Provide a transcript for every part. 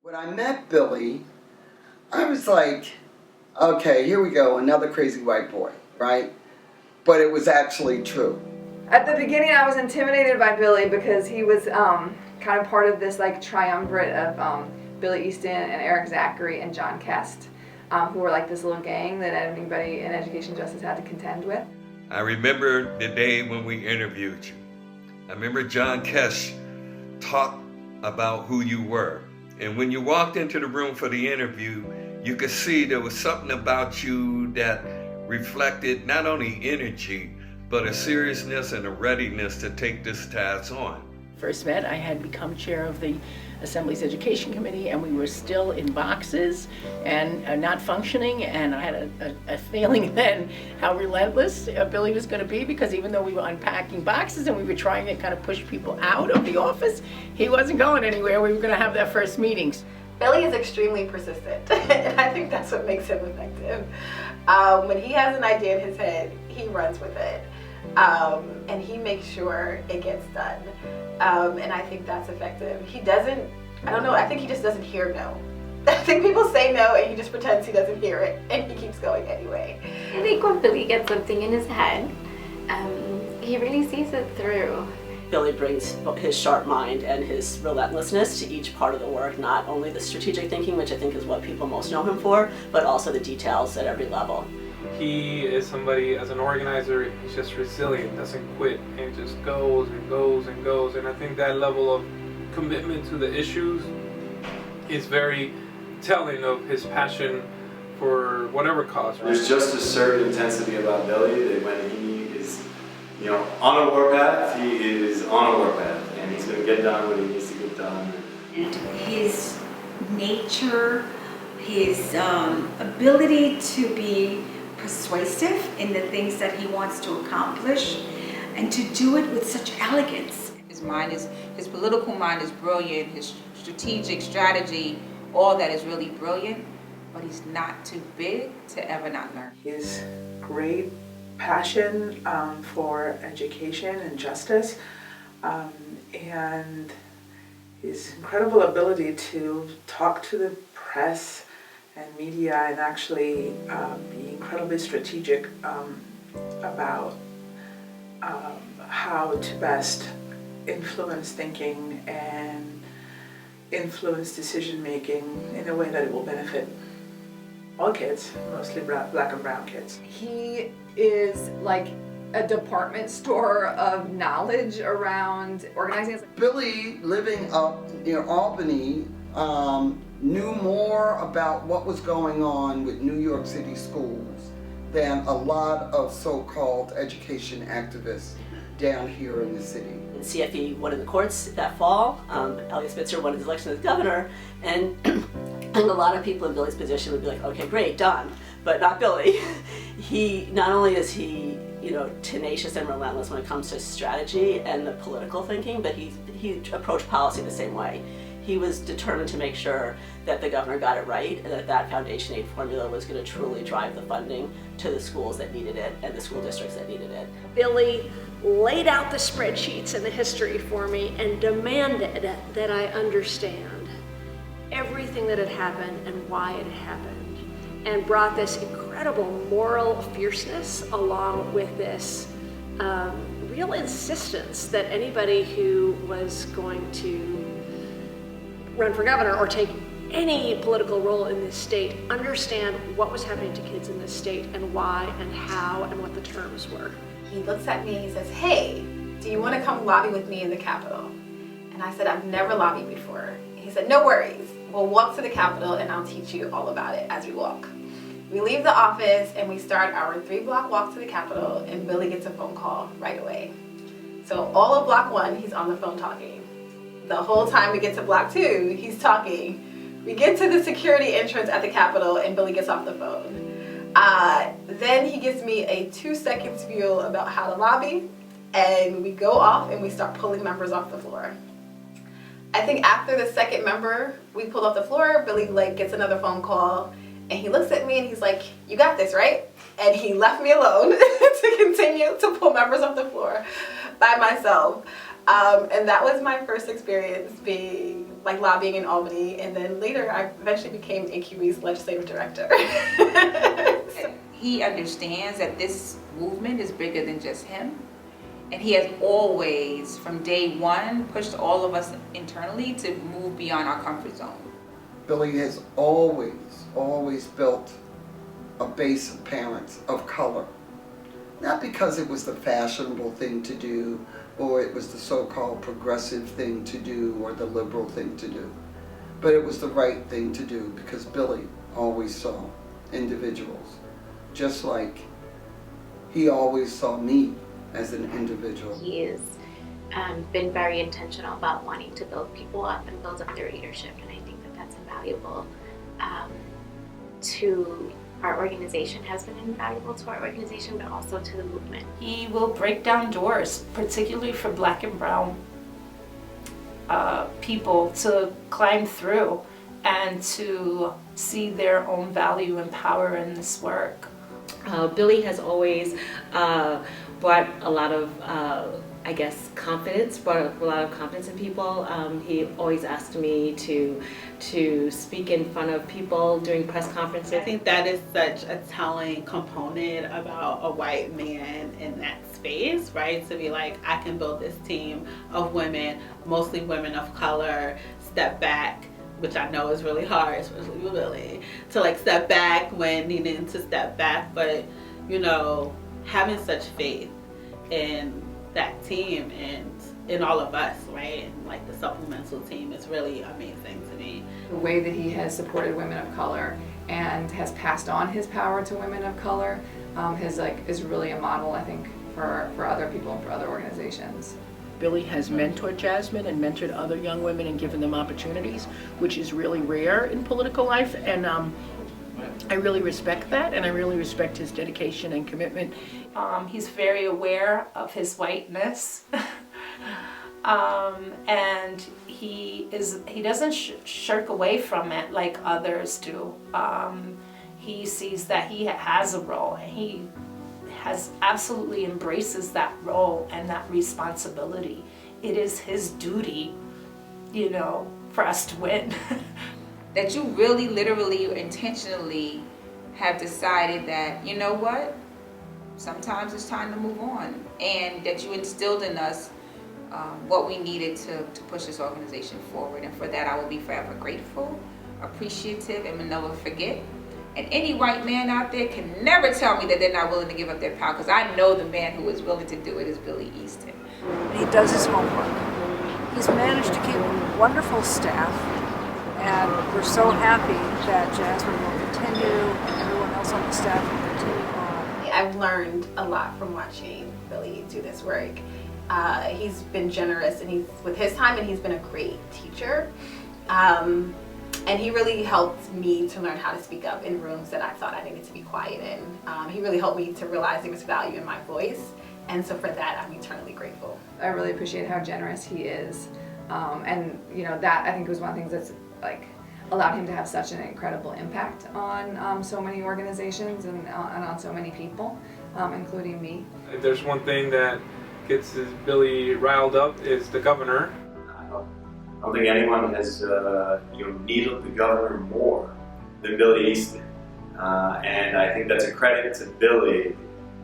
When I met Billy, I was like, okay, here we go, another crazy white boy, right? But it was actually true. At the beginning, I was intimidated by Billy because he was kind of part of this like triumvirate of Billy Easton and Eric Zachary and John Kest, who were like this little gang that anybody in education justice had to contend with. I remember the day when we interviewed you. I remember John Kest talked about who you were. And when you walked into the room for the interview, you could see there was something about you that reflected not only energy, but a seriousness and a readiness to take this task on. First met, I had become chair of the Assembly's Education Committee, and we were still in boxes and not functioning, and I had a feeling then how relentless Billy was going to be, because even though we were unpacking boxes and we were trying to kind of push people out of the office, he wasn't going anywhere. We were going to have that first meetings. Billy is extremely persistent, and I think that's what makes him effective. When he has an idea in his head, he runs with it, and he makes sure it gets done. And I think that's effective. He doesn't, I don't know, I think he just doesn't hear no. I think people say no and he just pretends he doesn't hear it and he keeps going anyway. I think when Billy gets something in his head, he really sees it through. Billy brings his sharp mind and his relentlessness to each part of the work, not only the strategic thinking, which I think is what people most know him for, but also the details at every level. He is somebody, as an organizer, he's just resilient, doesn't quit, and just goes and goes and goes. And I think that level of commitment to the issues is very telling of his passion for whatever cause. There's just a certain intensity about Billy that when he is, on a warpath, he is on a warpath, and he's going to get done what he needs to get done. And his nature, his ability to be persuasive in the things that he wants to accomplish, and to do it with such elegance. His political mind is brilliant, his strategic strategy, all that is really brilliant, but he's not too big to ever not learn. His great passion for education and justice, and his incredible ability to talk to the press and media and actually be incredibly strategic about how to best influence thinking and influence decision making in a way that it will benefit all kids, mostly black and brown kids. He is like a department store of knowledge around organizing. Billy, living up near Albany, knew more about what was going on with New York City schools than a lot of so-called education activists down here in the city. CFE won in the courts that fall. Eliot Spitzer won his election as governor, and a lot of people in Billy's position would be like, okay, great, done, but not Billy. He, not only is he, tenacious and relentless when it comes to strategy and the political thinking, but he approached policy the same way. He was determined to make sure that the governor got it right and that Foundation Aid formula was going to truly drive the funding to the schools that needed it and the school districts that needed it. Billy laid out the spreadsheets and the history for me and demanded that I understand everything that had happened and why it happened, and brought this incredible moral fierceness along with this real insistence that anybody who was going to run for governor or take any political role in this state understand what was happening to kids in this state and why and how and what the terms were. He looks at me and he says, hey, do you want to come lobby with me in the Capitol? And I said, I've never lobbied before. He said, no worries. We'll walk to the Capitol and I'll teach you all about it as we walk. We leave the office and we start our 3-block walk to the Capitol, and Billy gets a phone call right away. So all of block 1, he's on the phone talking. The whole time we get to block 2, he's talking. We get to the security entrance at the Capitol and Billy gets off the phone. Then he gives me a 2-second spiel about how to lobby, and we go off and we start pulling members off the floor. I think after the second member we pulled off the floor, Billy gets another phone call, and he looks at me and he's like, you got this, right? And he left me alone to continue to pull members off the floor by myself. And that was my first experience being like lobbying in Albany, and then later I eventually became AQE's legislative director. He understands that this movement is bigger than just him. And he has always, from day one, pushed all of us internally to move beyond our comfort zone. Billy has always built a base of parents of color. Not because it was the fashionable thing to do, or it was the so-called progressive thing to do, or the liberal thing to do. But it was the right thing to do because Billy always saw individuals, just like he always saw me as an individual. He has been very intentional about wanting to build people up and build up their leadership, and I think that that's invaluable to our organization, has been invaluable to our organization, but also to the movement. He will break down doors, particularly for Black and brown people, to climb through and to see their own value and power in this work. Billy has always brought a lot of, confidence, brought a lot of confidence in people. He always asked me to speak in front of people during press conferences. I think that is such a telling component about a white man in that space, right? To be like, I can build this team of women, mostly women of color, step back, which I know is really hard, especially with Billy, to like step back when needing to step back, but you know, having such faith in that team and in all of us, right? And like the supplemental team is really amazing to me. The way that he has supported women of color and has passed on his power to women of color is really a model, I think, for other people and for other organizations. Billy has mentored Jasmine and mentored other young women and given them opportunities, which is really rare in political life, and I really respect that, and I really respect his dedication and commitment. He's very aware of his whiteness, and he doesn't shirk away from it like others do. He sees that he has a role, and he absolutely embraces that role and that responsibility. It is his duty, you know, for us to win. That you really, literally, intentionally have decided that, you know what, sometimes it's time to move on, and that you instilled in us what we needed to push this organization forward. And for that, I will be forever grateful, appreciative, and will never forget. And any white man out there can never tell me that they're not willing to give up their power, because I know the man who is willing to do it is Billy Easton. He does his homework. He's managed to keep a wonderful staff, and we're so happy that Jasmine will continue and everyone else on the staff will continue on. I've learned a lot from watching Billy do this work. He's been generous with his time, and he's been a great teacher. And he really helped me to learn how to speak up in rooms that I thought I needed to be quiet in. He really helped me to realize there was value in my voice. And so for that, I'm eternally grateful. I really appreciate how generous he is. And you know, that I think was one of the things that's like allowed him to have such an incredible impact on so many organizations and on so many people, including me. If there's one thing that gets Billy riled up is the governor. I don't think anyone has needled the governor more than Billy Easton, and I think that's a credit to Billy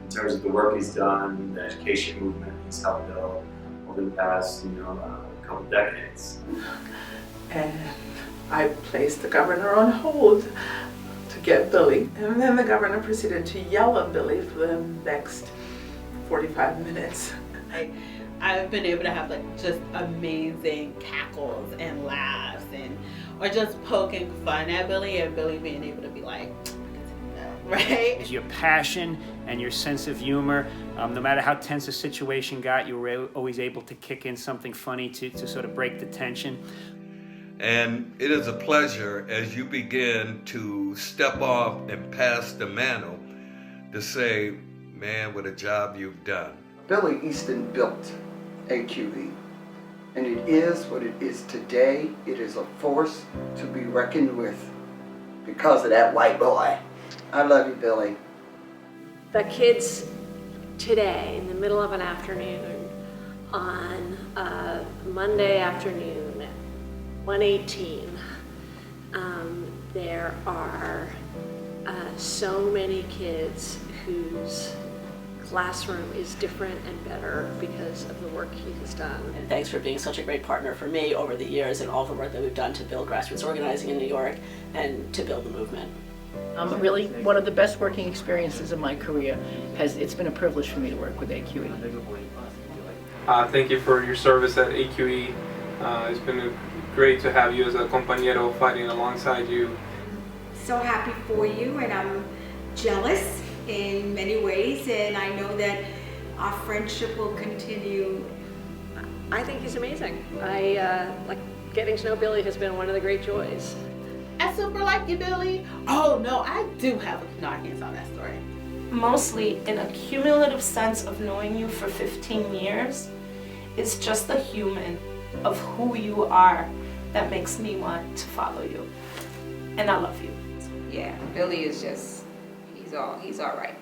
in terms of the work he's done, the education movement he's helped build over the past couple decades. And I placed the governor on hold to get Billy, and then the governor proceeded to yell at Billy for the next 45 minutes. I've been able to have like just amazing cackles and laughs or just poking fun at Billy, and Billy being able to be like, right? Your passion and your sense of humor, no matter how tense a situation got, you were always able to kick in something funny to sort of break the tension. And it is a pleasure as you begin to step off and pass the mantle to say, man, what a job you've done. Billy Easton built AQE, and it is what it is today. It is a force to be reckoned with because of that white boy. I love you, Billy. The kids today, in the middle of an afternoon, on a Monday afternoon at 1:18, there are so many kids whose classroom is different and better because of the work he has done. And thanks for being such a great partner for me over the years and all the work that we've done to build grassroots organizing in New York and to build the movement. Really, one of the best working experiences of my career. It's been a privilege for me to work with AQE. Thank you for your service at AQE. It's been great to have you as a compañero fighting alongside you. So happy for you, and I'm jealous in many ways, and I know that our friendship will continue. I think he's amazing. Like getting to know Billy has been one of the great joys. I super like you, Billy. Oh no, I do have no, I can't tell that story. Mostly in a cumulative sense of knowing you for 15 years, it's just the human of who you are that makes me want to follow you. And I love you. Yeah, Billy is just, he's all right.